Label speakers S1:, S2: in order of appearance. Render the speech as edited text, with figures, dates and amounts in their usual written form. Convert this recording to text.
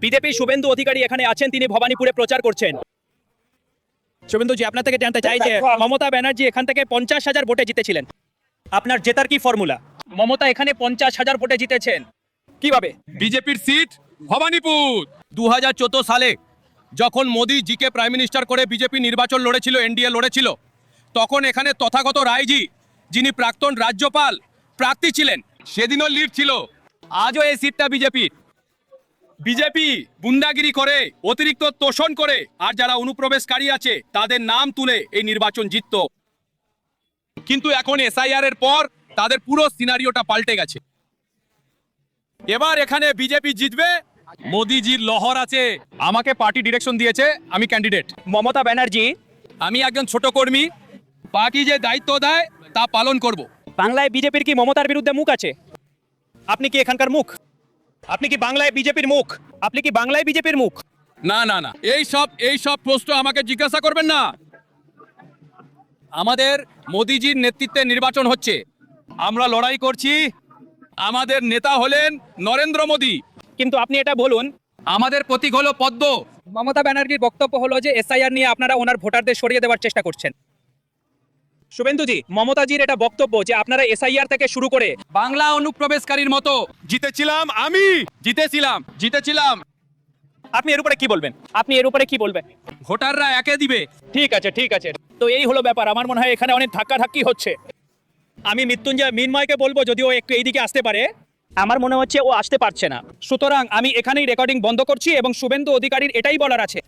S1: BJP Suvendu Adhikari এখানে আছেন, তিনি ভবানীপুরে প্রচার করছেন। শুভেন্দুজি, আপনার থেকে জানতে চাই যে মমতা ব্যানার্জি এখান থেকে 50,000 ভোটে জিতেছিলেন, আপনার জেতার কি ফর্মুলা? মমতা এখানে 50,000 ভোটে জিতেছেন কিভাবে?
S2: বিজেপির সিট ভবানীপুর। 2014 সালে যখন মোদি জিকে প্রাইম মিনিস্টার করে বিজেপি নির্বাচন লড়েছিল, এনডিএ লড়েছিল, তখন এখানে তথাগত রায়জি, যিনি প্রাক্তন রাজ্যপাল প্রার্থী ছিলেন, সেদিনও লিড ছিল। আজও এই সিটটা বিজেপির। বিজেপি গুন্ডাগিরি করে, অতিরিক্ত তোষণ করে, আর যারা অনুপ্রবেশকারী আছে তাদের নাম তুলে এই নির্বাচন জিতত। কিন্তু এখন এসআইআর এর পর তাদের পুরো সিনারিওটা পাল্টে গেছে। এবার এখানে বিজেপি জিতবে। মোদিজির লহর আছে। আমাকে পার্টি ডিরেকশন দিয়েছে, আমি ক্যান্ডিডেট।
S1: মমতা ব্যানার্জি,
S2: আমি একজন ছোট কর্মী, পার্টি যে দায়িত্ব দেয় তা পালন করব।
S1: বাংলায় বিজেপির কি মমতার বিরুদ্ধে মুখ আছে? আপনি কি এখানকার মুখ? আপনি কি বাংলায় বিজেপির মুখ? আপনি কি বাংলায় বিজেপির মুখ?
S2: না না না, এই সব প্রশ্ন আমাকে জিজ্ঞাসা করবেন না। আমাদের মোদিজির নেতৃত্বে নির্বাচন হচ্ছে, আমরা লড়াই করছি। আমাদের নেতা হলেন নরেন্দ্র মোদি।
S1: কিন্তু আপনি এটা বলুন,
S2: আমাদের প্রতীক হলো পদ্ম।
S1: মমতা ব্যানার্জির বক্তব্য হলো যে এসআইআর নিয়ে আপনারা ওনার ভোটারদের সরিয়ে দেওয়ার চেষ্টা করছেন। শুভেন্দুজি, মমতাজির এটা বক্তব্য যে আপনারা এসআইআর থেকে শুরু করে
S2: বাংলা অনুপ্রবেশকারীর মতো জিতেছিলাম। আমি জিতেছিলাম।
S1: আপনি এর উপরে কি বলবেন? আপনি এর উপরে কি বলবেন?
S2: ভোটাররা একে দিবে।
S1: ঠিক আছে। তো এই হলো ব্যাপার। আমার মনে হয় এখানে অনেক ধাক্কাধাক্কি হচ্ছে। আমি মৃত্যুঞ্জয় মিনময়কে বলবো যদি ও একটু এইদিকে আসতে পারে। আমার মনে হচ্ছে ও আসতে পারছে না, সুতরাং আমি এখানেই রেকর্ডিং বন্ধ করছি এবং শুভেন্দু অধিকারীর এটাই বলার আছে